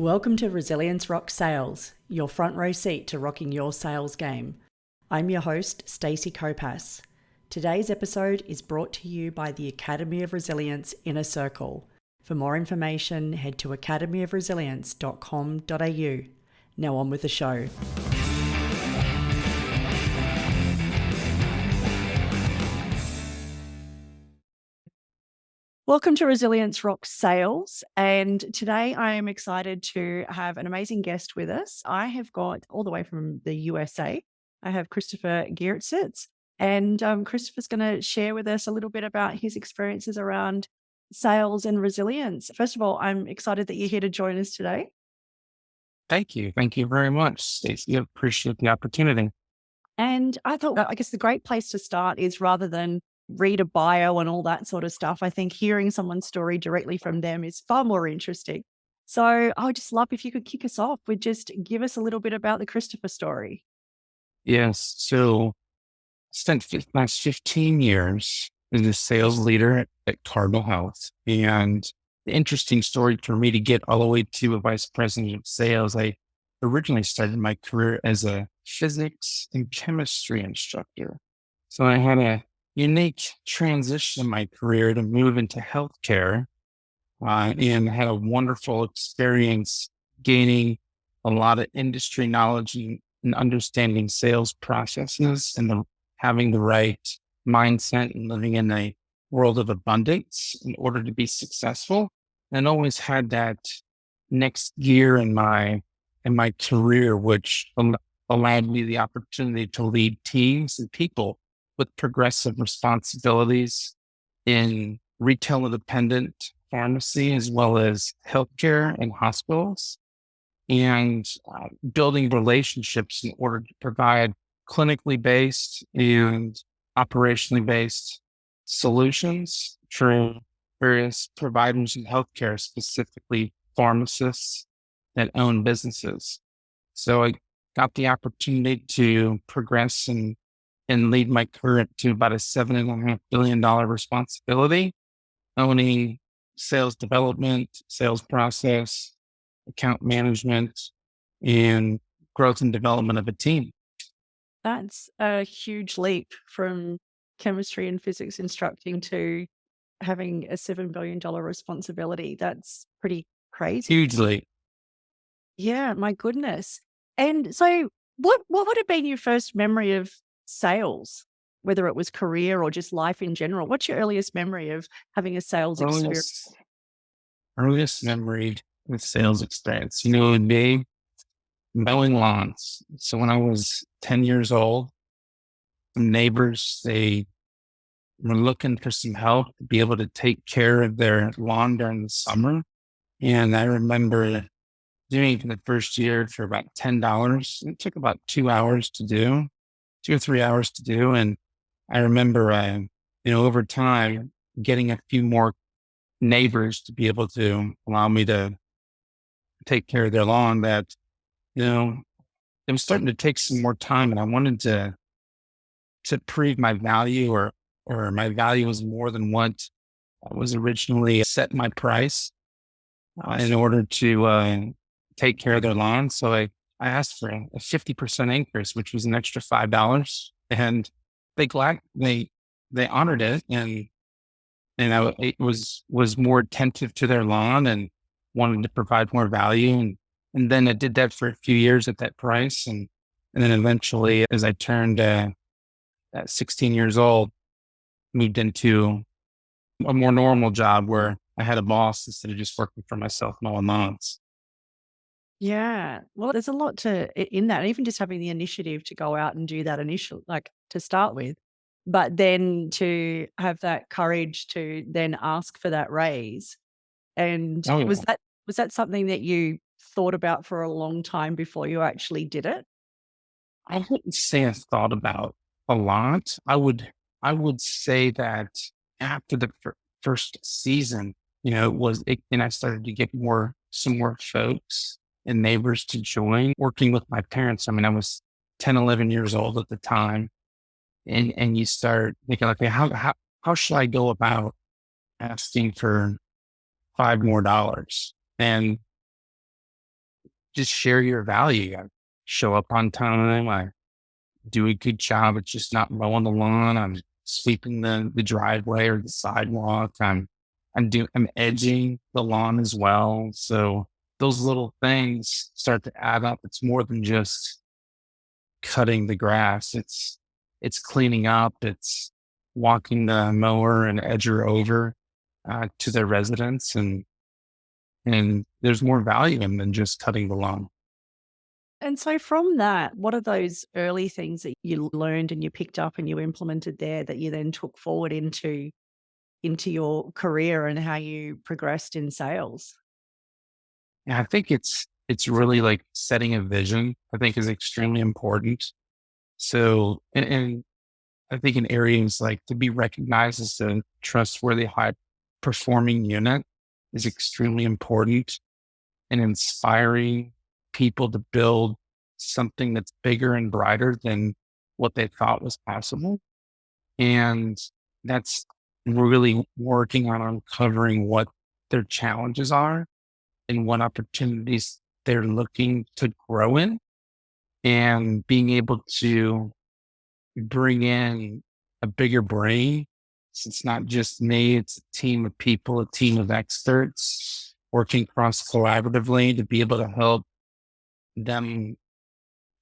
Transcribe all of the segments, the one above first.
Welcome to Resilience Rocks Sales, your front row seat to rocking your sales game. I'm your host, Stacey Copas. Today's episode is brought to you by the Academy of Resilience Inner Circle. For more information, head to academyofresilience.com.au. Now on with the show. Welcome to Resilience Rocks Sales, and today I am excited to have an amazing guest with us. I have got all the way from the USA. I have Christopher Gersitz, and Christopher's going to share with us a little bit about his experiences around sales and resilience. First of all, I'm excited that you're here to join us today. Thank you. Thank you very much, Stacey. I appreciate the opportunity. And I thought, I guess the great place to start is rather than read a bio and all that sort of stuff, I think hearing someone's story directly from them is far more interesting. So I would just love if you could kick us off with just give us a little bit about the Christopher story. Yes. So I spent the last 15 years as a sales leader at Cardinal Health. And the interesting story for me to get all the way to a vice president of sales, I originally started my career as a physics and chemistry instructor. So I had a unique transition in my career to move into healthcare, and had a wonderful experience gaining a lot of industry knowledge and understanding sales processes and having the right mindset and living in a world of abundance in order to be successful. And always had that next gear in my career, which allowed me the opportunity to lead teams and people with progressive responsibilities in retail independent pharmacy, as well as healthcare and hospitals, and building relationships in order to provide clinically based and operationally based solutions for various providers in healthcare, specifically pharmacists that own businesses. So I got the opportunity to progress and lead my career to about a $7.5 billion responsibility, owning sales development, sales process, account management, and growth and development of a team. That's a huge leap from chemistry and physics instructing to having a $7 billion responsibility. That's pretty crazy. Hugely. Yeah, my goodness. And so what would have been your first memory of sales, whether it was career or just life in general? What's your earliest memory of having a sales experience? Earliest memory with sales experience, would be mowing lawns. So when I was 10 years old, some neighbors, they were looking for some help to be able to take care of their lawn during the summer. And I remember doing it for the first year for about $10. It took about 2 hours to do, 2 or 3 hours to do. And I remember, over time, getting a few more neighbors to be able to allow me to take care of their lawn, that, it was starting to take some more time, and I wanted to prove my value, or my value was more than what was originally set my price in order to take care of their lawn. So I asked for a 50% increase, which was an extra $5, and they honored it, and it was more attentive to their lawn and wanted to provide more value. And then I did that for a few years at that price. And then eventually, as I turned 16 years old, moved into a more normal job where I had a boss instead of just working for myself mowing lawns. Yeah. Well, there's a lot in that, even just having the initiative to go out and do that to start with, but then to have that courage to then ask for that raise. And Oh, yeah. was that something that you thought about for a long time before you actually did it? I wouldn't say I thought about a lot. I would say that after the first season, and I started to get some more folks and neighbors to join working with my parents. I mean, I was 10, 11 years old at the time. And you start thinking, okay, how should I go about asking for $5 more? And just share your value. I show up on time. I do a good job at just not mowing the lawn. I'm sweeping the driveway or the sidewalk. I'm edging the lawn as well. So those little things start to add up. It's more than just cutting the grass. It's cleaning up. It's walking the mower and edger over to their residence, and there's more value in than just cutting the lawn. And so from that, what are those early things that you learned and you picked up and you implemented there that you then took forward into your career and how you progressed in sales? And I think it's really like setting a vision, I think is extremely important. So, and I think in areas like to be recognized as a trustworthy, high performing unit is extremely important, and inspiring people to build something that's bigger and brighter than what they thought was possible. And that's really working on uncovering what their challenges are and what opportunities they're looking to grow in, and being able to bring in a bigger brain. So it's not just me, it's a team of people, a team of experts working cross collaboratively to be able to help them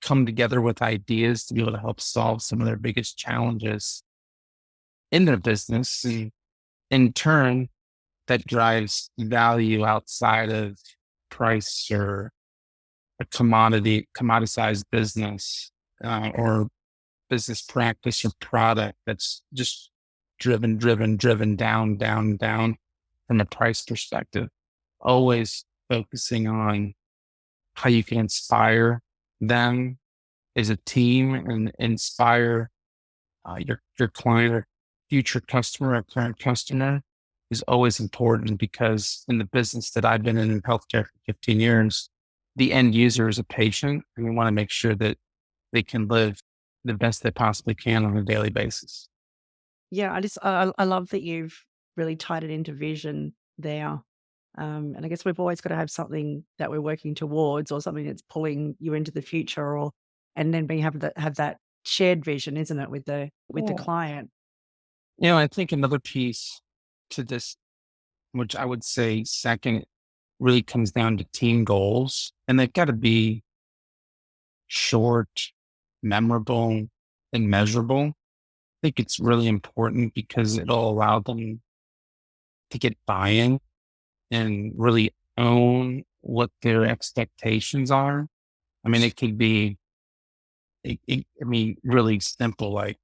come together with ideas to be able to help solve some of their biggest challenges in their business. And in turn, that drives value outside of price or a commoditized business, or business practice or product that's just driven down, down, down from a price perspective. Always focusing on how you can inspire them as a team and inspire your client or future customer or current customer is always important, because in the business that I've been in healthcare for 15 years, the end user is a patient, and we want to make sure that they can live the best they possibly can on a daily basis. Yeah, I love that you've really tied it into vision there. And I guess we've always got to have something that we're working towards, or something that's pulling you into the future, or and then being able to have that shared vision, isn't it, with the Yeah. client? I think another piece to this, which I would say second, really comes down to team goals, and they've got to be short, memorable, and measurable. I think it's really important because it'll allow them to get buy-in and really own what their expectations are. I mean, it could be, really simple, like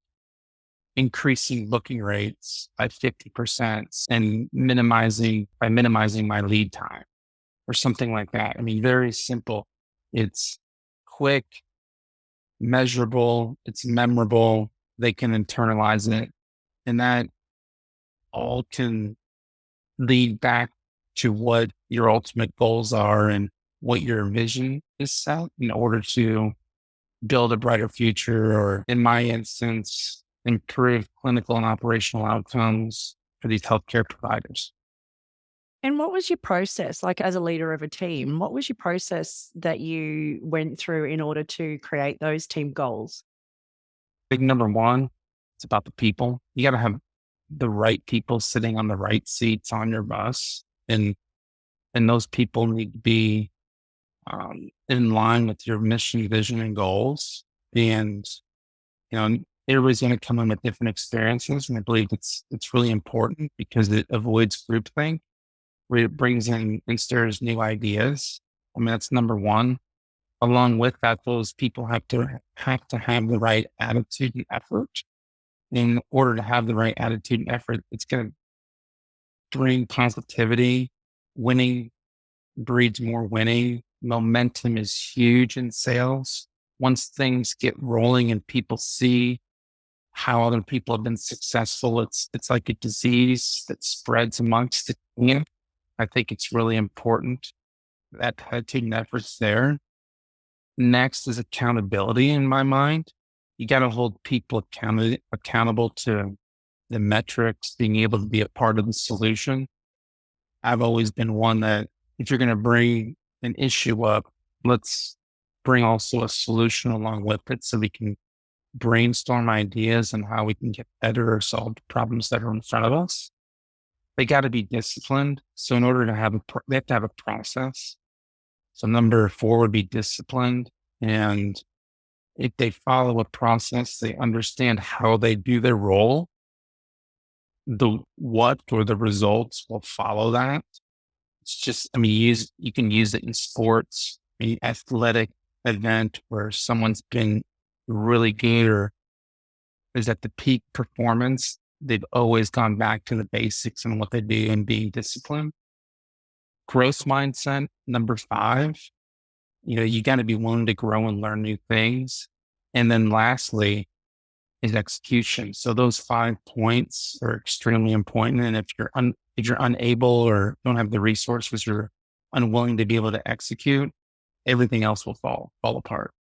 increasing booking rates by 50% and minimizing my lead time or something like that. I mean, very simple. It's quick, measurable, it's memorable. They can internalize it, and that all can lead back to what your ultimate goals are and what your vision is set in order to build a brighter future, or in my instance, improve clinical and operational outcomes for these healthcare providers. And what was your process, like, as a leader of a team? What was your process that you went through in order to create those team goals? Big number one, it's about the people. You got to have the right people sitting on the right seats on your bus, and those people need to be in line with your mission, vision, and goals. And everybody's going to come in with different experiences, and I believe it's really important because it avoids groupthink, where it brings in and stirs new ideas. I mean, that's number one. Along with that, those people have the right attitude and effort. In order to have the right attitude and effort, it's going to bring positivity. Winning breeds more winning. Momentum is huge in sales. Once things get rolling and people see how other people have been successful, it's like a disease that spreads amongst the team. I think it's really important that attitude and efforts there. Next is accountability in my mind. You got to hold people accountable to the metrics, being able to be a part of the solution. I've always been one that if you're going to bring an issue up, let's bring also a solution along with it so we can brainstorm ideas and how we can get better or solve the problems that are in front of us. They got to be disciplined. So in order to have they have to have a process. So number four would be disciplined. And if they follow a process, they understand how they do their role, the what or the results will follow that. It's just, I mean, you can use it in sports, an athletic event where someone's been really good or is at the peak performance. They've always gone back to the basics and what they do and being disciplined. Growth mindset, number five, you got to be willing to grow and learn new things. And then lastly is execution. So those 5 points are extremely important. And if you're unable or don't have the resources or unwilling to be able to execute, everything else will fall apart.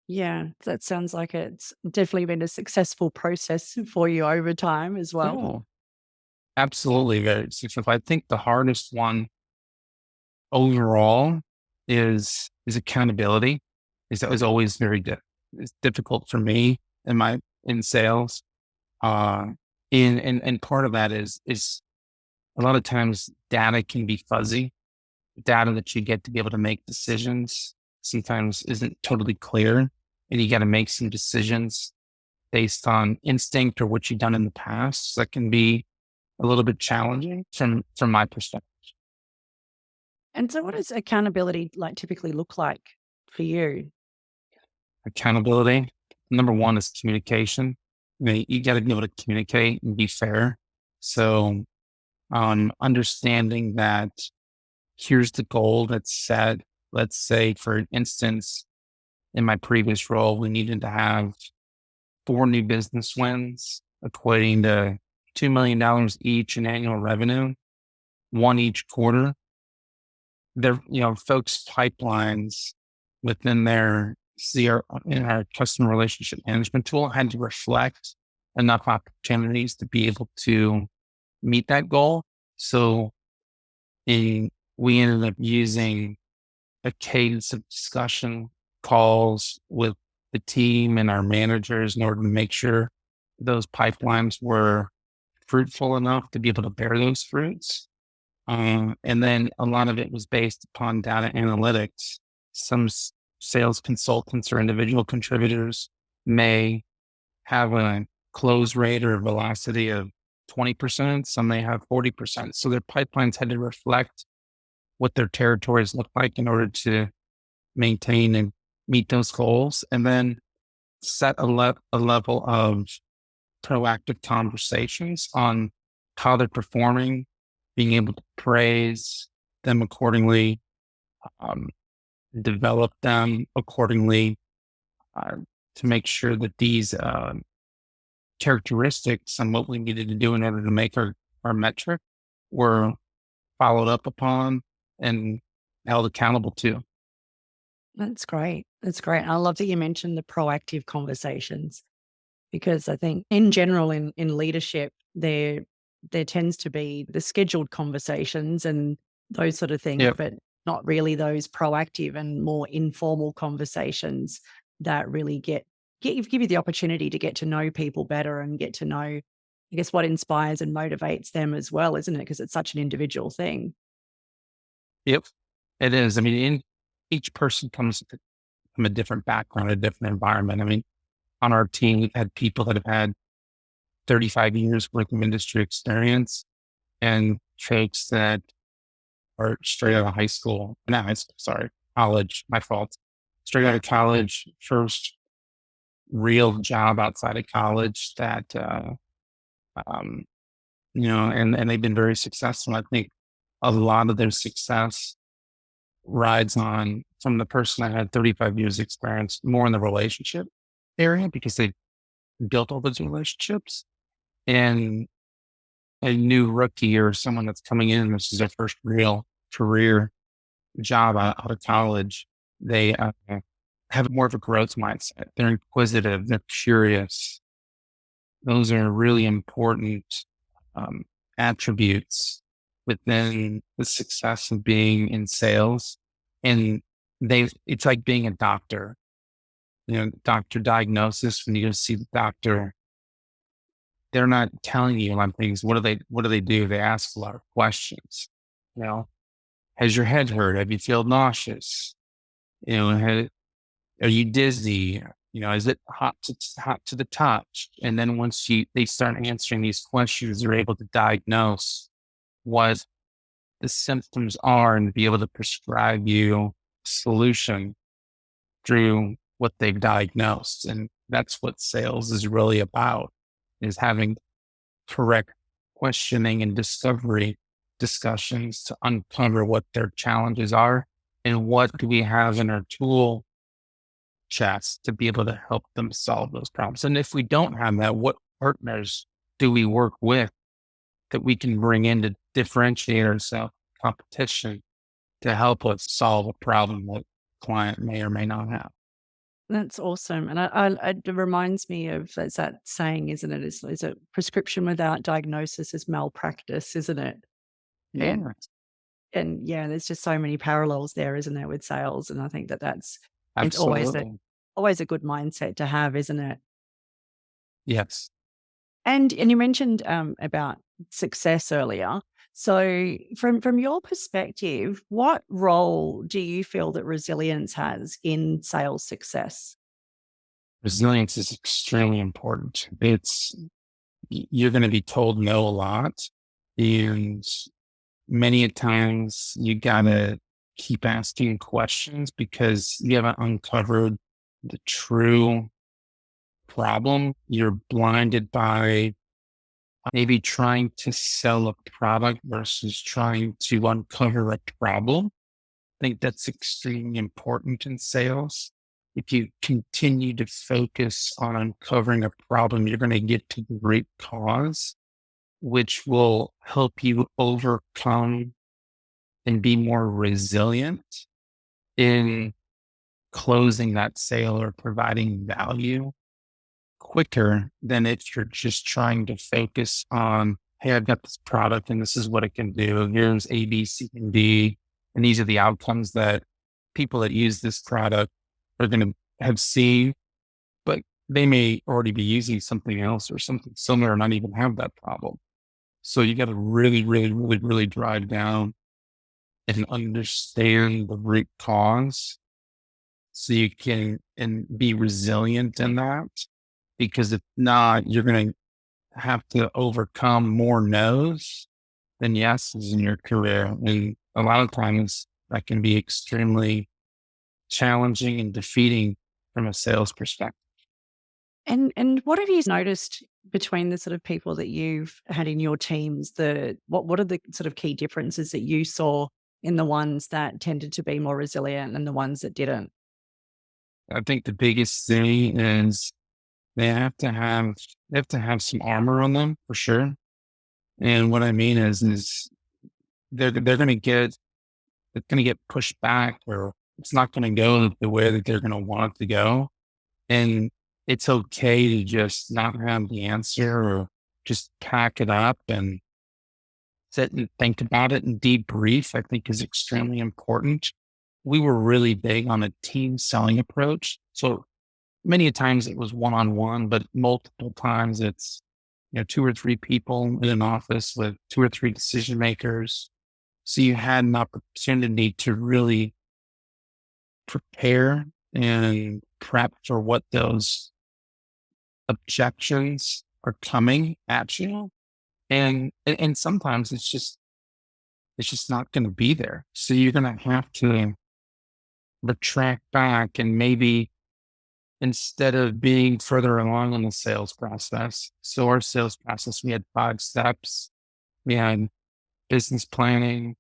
Yeah, that sounds like it's definitely been a successful process for you over time as well. Oh, absolutely. Very successful. I think the hardest one overall is accountability. Is always it's difficult for me in sales. Uh, and part of that is a lot of times data can be fuzzy. Data that you get to be able to make decisions sometimes isn't totally clear, and you got to make some decisions based on instinct or what you've done in the past. So that can be a little bit challenging from my perspective. And so what does accountability typically look like for you? Accountability. Number one is communication. You got to be able to communicate and be fair. So, understanding that here's the goal that's set. Let's say, for instance, in my previous role, we needed to have 4 new business wins, equating to $2 million each in annual revenue, one each quarter. Folks' pipelines within their in our customer relationship management tool had to reflect enough opportunities to be able to meet that goal. So we ended up using a cadence of discussion calls with the team and our managers in order to make sure those pipelines were fruitful enough to be able to bear those fruits. And then a lot of it was based upon data analytics. Some sales consultants or individual contributors may have a close rate or velocity of 20%. Some may have 40%. So their pipelines had to reflect what their territories look like in order to maintain and meet those goals. And then set a level of proactive conversations on how they're performing, being able to praise them accordingly, um, develop them accordingly, uh, to make sure that these characteristics and what we needed to do in order to make our metric were followed up upon and held accountable to. That's great. That's great. I love that you mentioned the proactive conversations because I think in general in leadership there tends to be the scheduled conversations and those sort of things, Yep. but not really those proactive and more informal conversations that really give you the opportunity to get to know people better and get to know, I guess, what inspires and motivates them as well, isn't it? Because it's such an individual thing. Yep. It is. I mean, each person comes from a different background, a different environment. I mean, on our team, we've had people that have had 35 years worth of industry experience and folks that are straight out of high school. No, it's sorry, college, my fault. Straight out of college, first real job outside of college that, um, and they've been very successful. I think a lot of their success rides on from the person that had 35 years experience more in the relationship area because they built all those relationships. And a new rookie or someone that's coming in, this is their first real career job out of college, they have more of a growth mindset. They're inquisitive, they're curious. Those are really important um, attributes within the success of being in sales. And it's like being a doctor, doctor diagnosis. When you go see the doctor, they're not telling you a lot of things. What do they do? They ask a lot of questions. You know, has your head hurt? Have you feel nauseous? Are you dizzy? Is it hot to the touch? And then once they start answering these questions, they're able to diagnose what the symptoms are and be able to prescribe you a solution through what they've diagnosed. And that's what sales is really about, is having correct questioning and discovery discussions to uncover what their challenges are and what do we have in our tool chats to be able to help them solve those problems. And if we don't have that, what partners do we work with that we can bring in to differentiate ourselves competition to help us solve a problem that client may or may not have? That's awesome. And it reminds me of, it's that saying, isn't it? Is it prescription without diagnosis is malpractice, isn't it? Yeah, And yeah, there's just so many parallels there, isn't there, with sales? And I think it's absolutely. always a good mindset to have, isn't it? Yes. And you mentioned about success earlier. So from your perspective, what role do you feel that resilience has in sales success? Resilience is extremely important. You're going to be told no a lot. And many a times you got to keep asking questions because you haven't uncovered the true problem. You're blinded by maybe trying to sell a product versus trying to uncover a problem. I think that's extremely important in sales. If you continue to focus on uncovering a problem, you're going to get to the root cause, which will help you overcome and be more resilient in closing that sale or providing value quicker than if you're just trying to focus on, hey, I've got this product and this is what it can do. Here's A, B, C, and D. And these are the outcomes that people that use this product are going to have seen, but they may already be using something else or something similar and not even have that problem. So you got to really, really, really, really drive down and understand the root cause so you can and be resilient in that. Because if not, you're going to have to overcome more no's than yeses in your career. And a lot of times that can be extremely challenging and defeating from a sales perspective. And what have you noticed between the sort of people that you've had in your teams? What are the sort of key differences that you saw in the ones that tended to be more resilient and the ones that didn't? I think the biggest thing is they have to have some armor on them for sure. And what I mean is they're going to get it's going to get pushed back, or it's not going to go the way that they're going to want it to go. And it's okay to just not have the answer or just pack it up and sit and think about it and debrief, I think is extremely important. We were really big on a team selling approach. So many a times it was one-on-one, but multiple times it's, two or three people in an office with two or three decision makers. So you had an opportunity to really prepare and prep for what those objections are coming at you. And sometimes it's just not going to be there. So you're going to have to retract back and maybe instead of being further along in the sales process. So our sales process, we had 5 steps. We had business planning,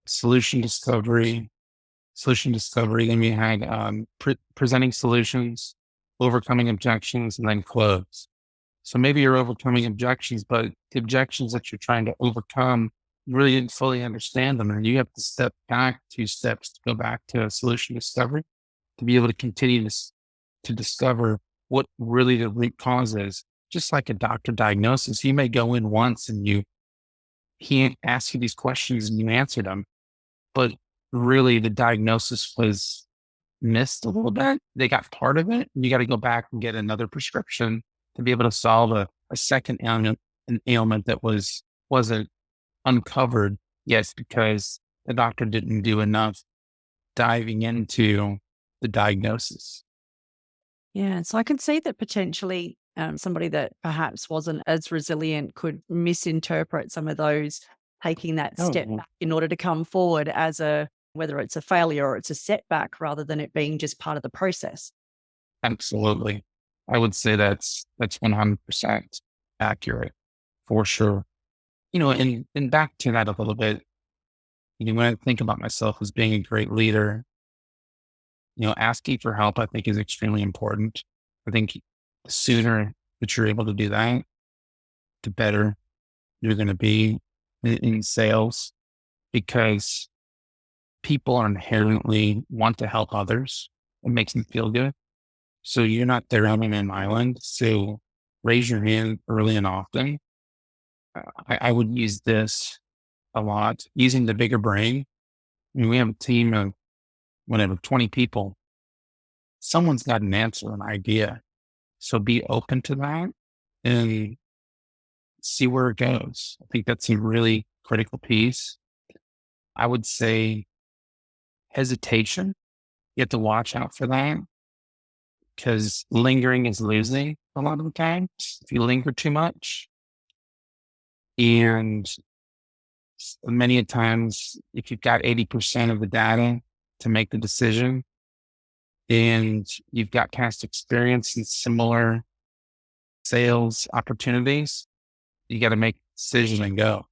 solution discovery. Then we had presenting solutions, overcoming objections, and then close. So maybe you're overcoming objections, but the objections that you're trying to overcome, you really didn't fully understand them. And you have to step back 2 steps to go back to a solution discovery to be able to continue to discover what really the root cause is. Just like a doctor diagnosis, you may go in once and he asks you these questions and you answer them, but really the diagnosis was missed a little bit. They got part of it. You got to go back and get another prescription to be able to solve a second ailment, an ailment that wasn't uncovered yet because the doctor didn't do enough diving into the diagnosis. Yeah. So I can see that potentially somebody that perhaps wasn't as resilient could misinterpret some of those, taking that step Oh, back in order to come forward as whether it's a failure or it's a setback rather than it being just part of the process. absolutely. I would say that's 100% accurate for sure. And back to that a little bit, when I think about myself as being a great leader, asking for help, I think is extremely important. I think the sooner that you're able to do that, the better you're going to be in sales because people are inherently want to help others. It makes them feel good. So you're not there on an island. So raise your hand early and often. I would use this a lot, using the bigger brain. I mean, we have a team of whatever, 20 people. Someone's got an answer, an idea. So be open to that and see where it goes. I think that's a really critical piece. I would say hesitation. You have to watch out for that because lingering is losing a lot of the times if you linger too much. And many a times, if you've got 80% of the data to make the decision and you've got past experience in similar sales opportunities, you got to make a decision and go.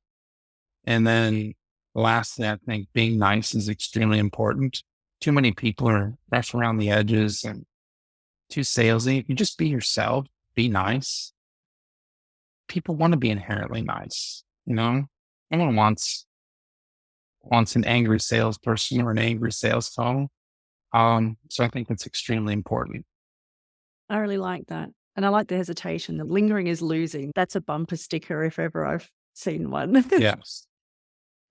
And then lastly, I think being nice is extremely important. Too many people are rough around the edges and too salesy. If you just be yourself, be nice. People want to be inherently nice, No one wants an angry salesperson or an angry sales call. So I think that's extremely important. I really like that. And I like the hesitation. The lingering is losing. That's a bumper sticker if ever I've seen one. Yes.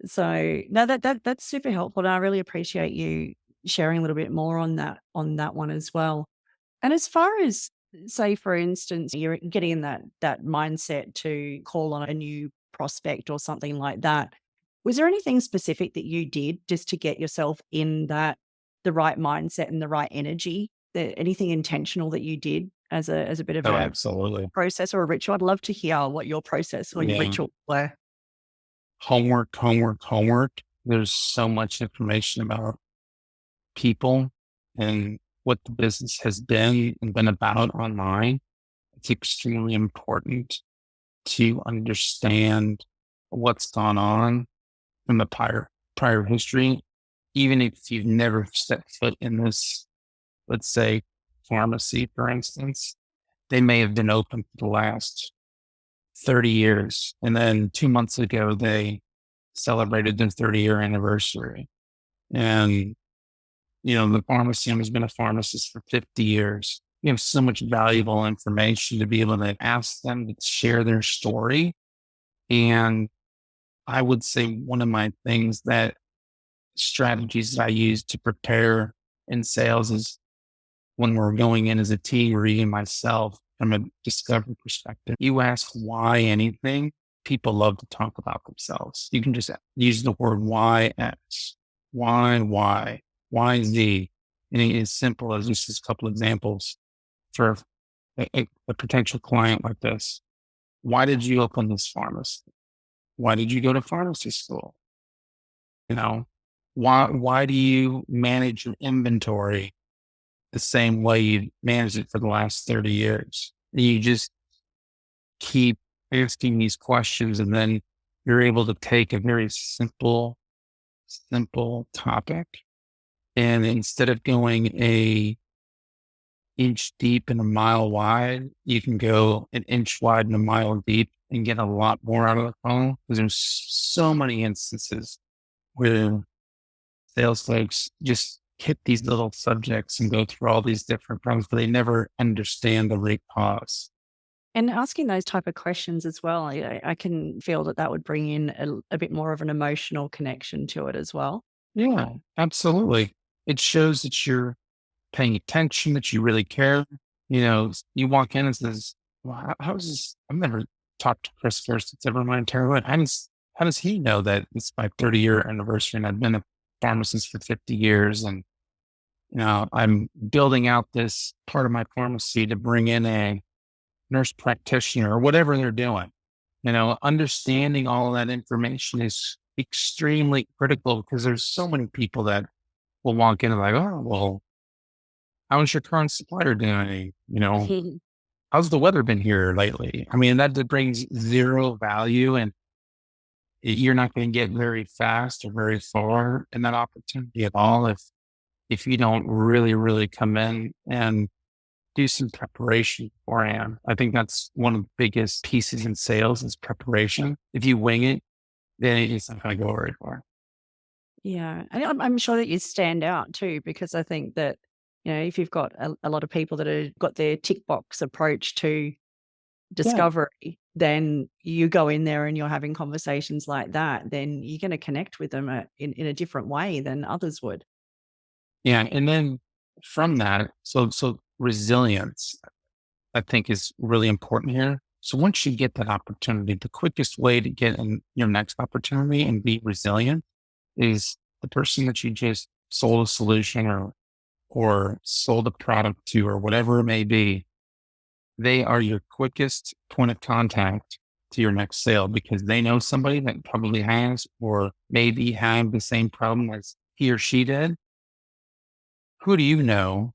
So no, that's super helpful. And I really appreciate you sharing a little bit more on that one as well. And as far as, say, for instance, you're getting in that mindset to call on a new prospect or something like that, was there anything specific that you did just to get yourself in the right mindset and the right energy? Anything intentional that you did as a bit of Oh, a absolutely. process or a ritual? I'd love to hear what your process or your Yeah. ritual were. Homework, homework, homework. There's so much information about people and what the business has been and been about online. It's extremely important to understand what's gone on from the prior history, even if you've never set foot in this, let's say, pharmacy, for instance. They may have been open for the last 30 years. And then 2 months ago, they celebrated their 30-year anniversary. And, the pharmacy owner has been a pharmacist for 50 years. You have so much valuable information to be able to ask them to share their story. And I would say one of my strategies that I use to prepare in sales is when we're going in as a team or even myself from a discovery perspective, you ask why anything, people love to talk about themselves. You can just use the word why X, why Z. And it's as simple as just a couple examples for a potential client like this. Why did you open this pharmacy? Why did you go to pharmacy school? You know, why do you manage your inventory the same way you managed it for the last 30 years? You just keep asking these questions and then you're able to take a very simple topic. And instead of going a inch deep and a mile wide, you can go an inch wide and a mile deep and get a lot more out of the phone. Because there's so many instances where sales folks just hit these little subjects and go through all these different problems, but they never understand the root cause. And asking those type of questions as well, I can feel that would bring in a bit more of an emotional connection to it as well. Yeah, absolutely. It shows that you're paying attention, that you really care. You walk in and says, well, how is this? I've never talked to Chris first. It's ever in my entire life. How does he know that it's my 30-year anniversary and I've been a pharmacist for 50 years? And, I'm building out this part of my pharmacy to bring in a nurse practitioner or whatever they're doing. Understanding all of that information is extremely critical because there's so many people that will walk in and like, oh, well, how's your current supplier doing? How's the weather been here lately? I mean, that brings zero value and you're not going to get very fast or very far in that opportunity at all if you don't really, really come in and do some preparation beforehand. I think that's one of the biggest pieces in sales is preparation. If you wing it, then it's not going to go very far. Yeah, and I'm sure that you stand out too, because I think that, if you've got a lot of people that have got their tick box approach to Yeah. discovery, then you go in there and you're having conversations like that, then you're gonna connect with them, in a different way than others would. Yeah. And then from that, so resilience, I think is really important here. So once you get that opportunity, the quickest way to get in your next opportunity and be resilient is the person that you just sold a solution or sold a product to or whatever it may be. They are your quickest point of contact to your next sale because they know somebody that probably has or maybe had the same problem as he or she did. Who do you know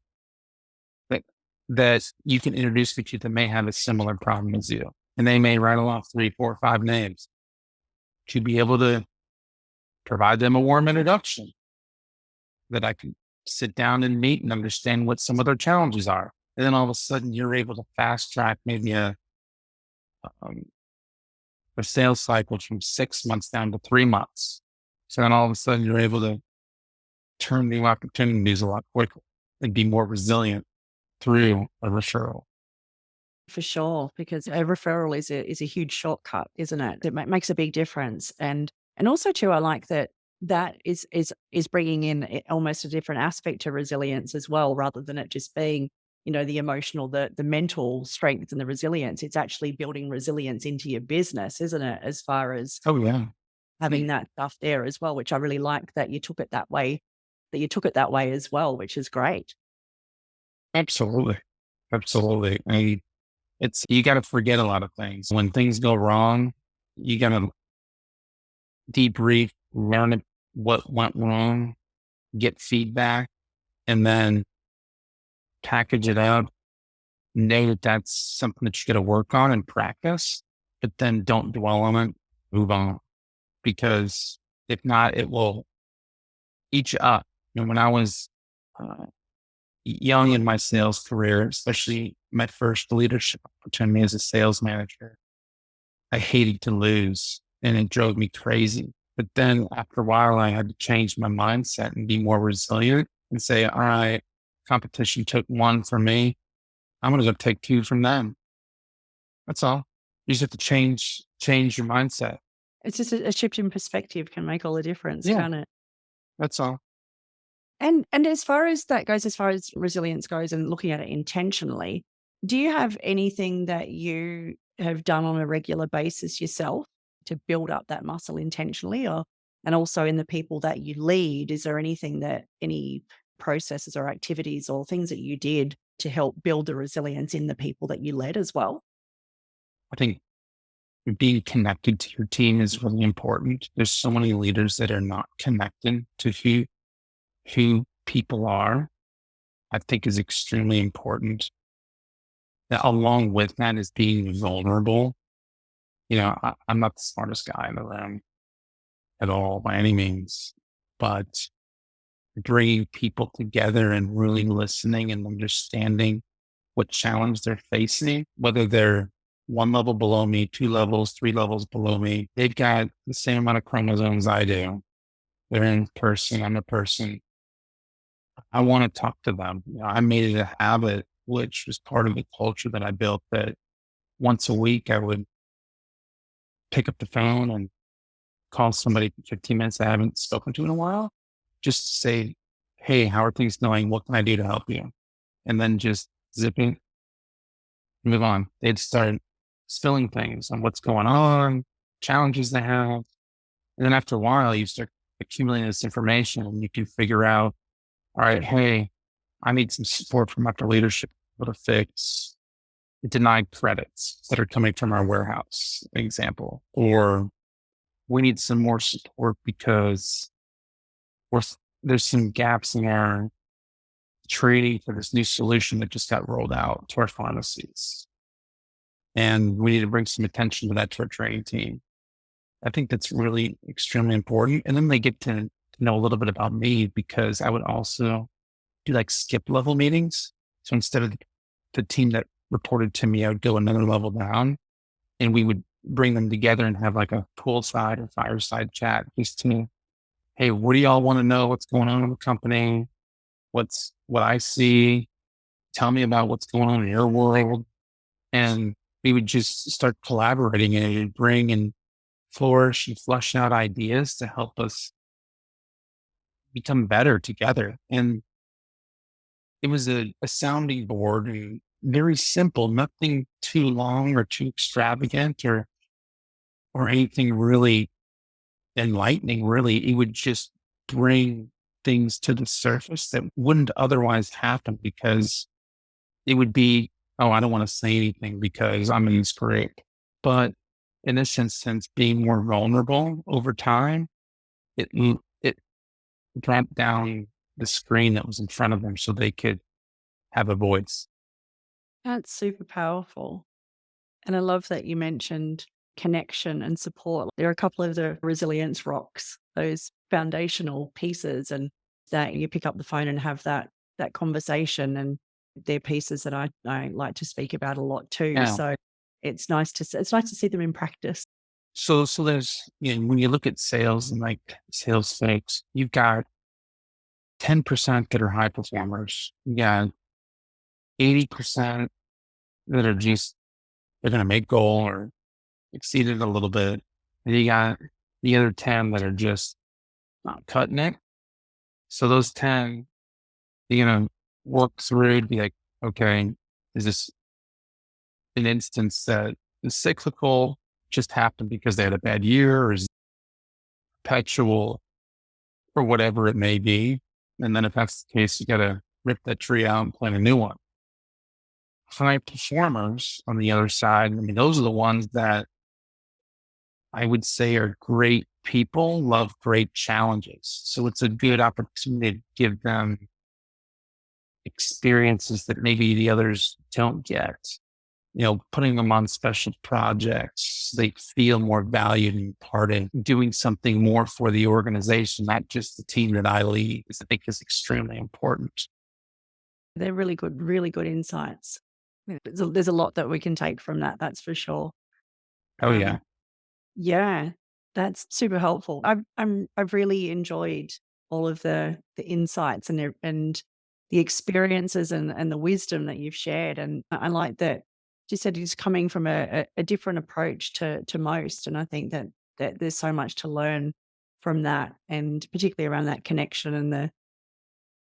that you can introduce me to that may have a similar problem as you? And they may rattle off 3, 4, 5 names to be able to provide them a warm introduction that I can sit down and meet and understand what some of their challenges are. And then all of a sudden you're able to fast track maybe um, a sales cycle from 6 months down to 3 months. So then all of a sudden you're able to turn the opportunities a lot quicker and be more resilient through a referral. For sure, because a referral is a huge shortcut, isn't it? It makes a big difference, and also too, I like that is bringing in almost a different aspect to resilience as well, rather than it just being, the emotional, the mental strength and the resilience. It's actually building resilience into your business, isn't it? As far as Oh yeah. having that stuff there as well, which I really like that you took it that way. That you took it that way as well, which is great. Absolutely. Absolutely. You got to forget a lot of things. When things go wrong, you got to debrief, what went wrong, get feedback, and then package it up. Know that that's something that you got to work on and practice, but then don't dwell on it. Move on because if not, it will eat you up. When I was uh, young in my sales career, especially my first leadership opportunity as a sales manager, I hated to lose and it drove me crazy. But then after a while, I had to change my mindset and be more resilient and say, all right, competition took one from me. I'm going to go take two from them. That's all. You just have to change your mindset. It's just a shift in perspective can make all the difference, Yeah, can't it? that's all. And as far as that goes, as far as resilience goes and looking at it intentionally, do you have anything that you have done on a regular basis yourself to build up that muscle intentionally? Or and also in the people that you lead, is there anything that any processes or activities or things that you did to help build the resilience in the people that you led as well? I think being connected to your team is really important. There's so many leaders that are not connected to who people are. I think is extremely important. Now, along with that is being vulnerable. I'm not the smartest guy in the room at all by any means, but bringing people together and really listening and understanding what challenge they're facing, whether they're one level below me, 2 levels, 3 levels below me, they've got the same amount of chromosomes I do. They're in person. I'm a person. I want to talk to them. I made it a habit, which was part of the culture that I built that once a week I would pick up the phone and call somebody for 15 minutes I haven't spoken to in a while just to say, hey, how are things going? What can I do to help you? And then just zipping, move on. They'd start spilling things on what's going on, challenges they have. And then after a while, you start accumulating this information and you can figure out, all right, hey, I need some support from upper leadership to fix denied credits that are coming from our warehouse, example, or we need some more support because we're, there's some gaps in our training for this new solution that just got rolled out to our pharmacies. And we need to bring some attention to that to our training team. I think that's really extremely important. And then they get to know a little bit about me because I would also do like skip level meetings. So instead of the team that reported to me, I would go another level down and we would bring them together and have like a poolside or fireside chat just to, hey, what do y'all want to know? What's going on in the company? What's what I see? Tell me about what's going on in your world. And we would just start collaborating and bring and flourish and flush out ideas to help us become better together. And it was a sounding board and very simple, nothing too long or too extravagant or anything really enlightening, really. It would just bring things to the surface that wouldn't otherwise happen because it would be, oh, I don't want to say anything because I'm in this group. But in this instance, being more vulnerable over time, it dropped down the screen that was in front of them so they could have a voice. That's super powerful. And I love that you mentioned connection and support. There are a couple of the resilience rocks, those foundational pieces, and that you pick up the phone and have that conversation. And they're pieces that I like to speak about a lot too. Yeah. So it's nice to see them in practice. So there's, when you look at sales and like sales folks, you've got 10% that are high performers. You got 80% that are just, they're going to make goal or exceed it a little bit. And you got the other 10 that are just not cutting it. So those 10, you're going to work through to be like, okay, is this an instance that is cyclical, just happened because they had a bad year, or is it perpetual, or whatever it may be? And then if that's the case, you got to rip that tree out and plant a new one. High performers on the other side, I mean, those are the ones that I would say are great people, love great challenges. So it's a good opportunity to give them experiences that maybe the others don't get. Putting them on special projects, so they feel more valued and part in doing something more for the organization, not just the team that I lead, I think is extremely important. They're really good insights. There's a lot that we can take from that. That's for sure. Oh yeah. Yeah, that's super helpful. I've really enjoyed all of the insights and the experiences and the wisdom that you've shared. And I like that you said it's coming from a different approach to most. And I think that there's so much to learn from that, and particularly around that connection and the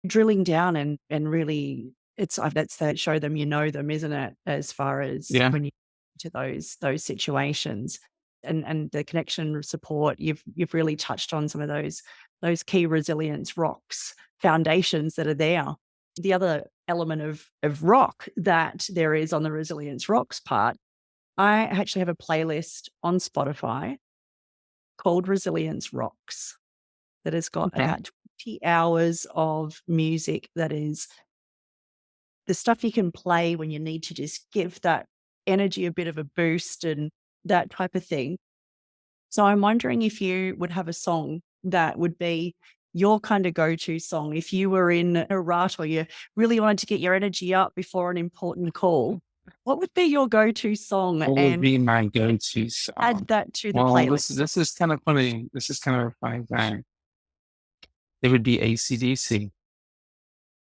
drilling down and really that's that show them you know them, isn't it? As far as Yeah. when you to those situations and the connection support, you've really touched on some of those key resilience rocks, foundations that are there. The other element of rock that there is on the resilience rocks part, I actually have a playlist on Spotify called Resilience Rocks that has got Okay. about 20 hours of music that is the stuff you can play when you need to just give that energy a bit of a boost and that type of thing. So I'm wondering if you would have a song that would be your kind of go-to song if you were in a rut or you really wanted to get your energy up before an important call. What would be your go-to song, What would and be my go-to song? add that to the Well, playlist? this is kind of funny. This is kind of a funny thing. It would be AC/DC.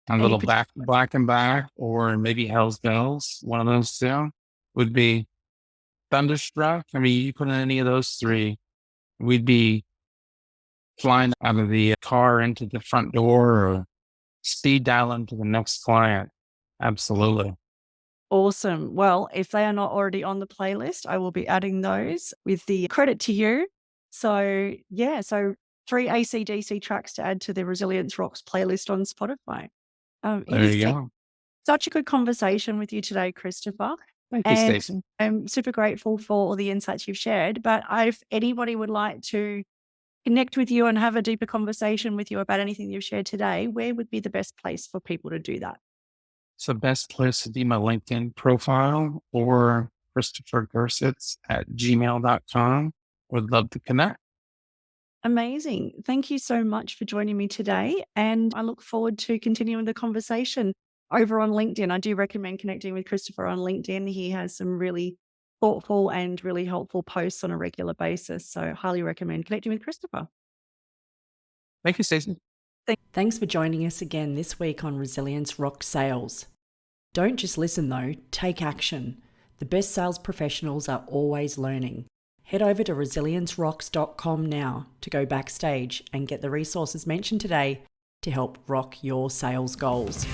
A Any little particular? black and black, or maybe Hell's Bells. One of those two would be Thunderstruck. I mean, you put in any of those three, we'd be flying out of the car into the front door or speed dialing to the next client. Absolutely. Awesome. Well, if they are not already on the playlist, I will be adding those with the credit to you. So, yeah, so 3 AC/DC tracks to add to the Resilience Rocks playlist on Spotify. It There has you been go. such a good conversation with you today, Christopher. Thank you, And Stacey. I'm super grateful for all the insights you've shared. But if anybody would like to connect with you and have a deeper conversation with you about anything you've shared today, where would be the best place for people to do that? So best place would be my LinkedIn profile or Christopher Gersitz at gmail.com. Would love to connect. Amazing. Thank you so much for joining me today. And I look forward to continuing the conversation over on LinkedIn. I do recommend connecting with Christopher on LinkedIn. He has some really thoughtful and really helpful posts on a regular basis. So, highly recommend connecting with Christopher. Thank you, Stacey. Thanks for joining us again this week on Resilience Rock Sales. Don't just listen though, take action. The best sales professionals are always learning. Head over to resiliencerocks.com now to go backstage and get the resources mentioned today to help rock your sales goals.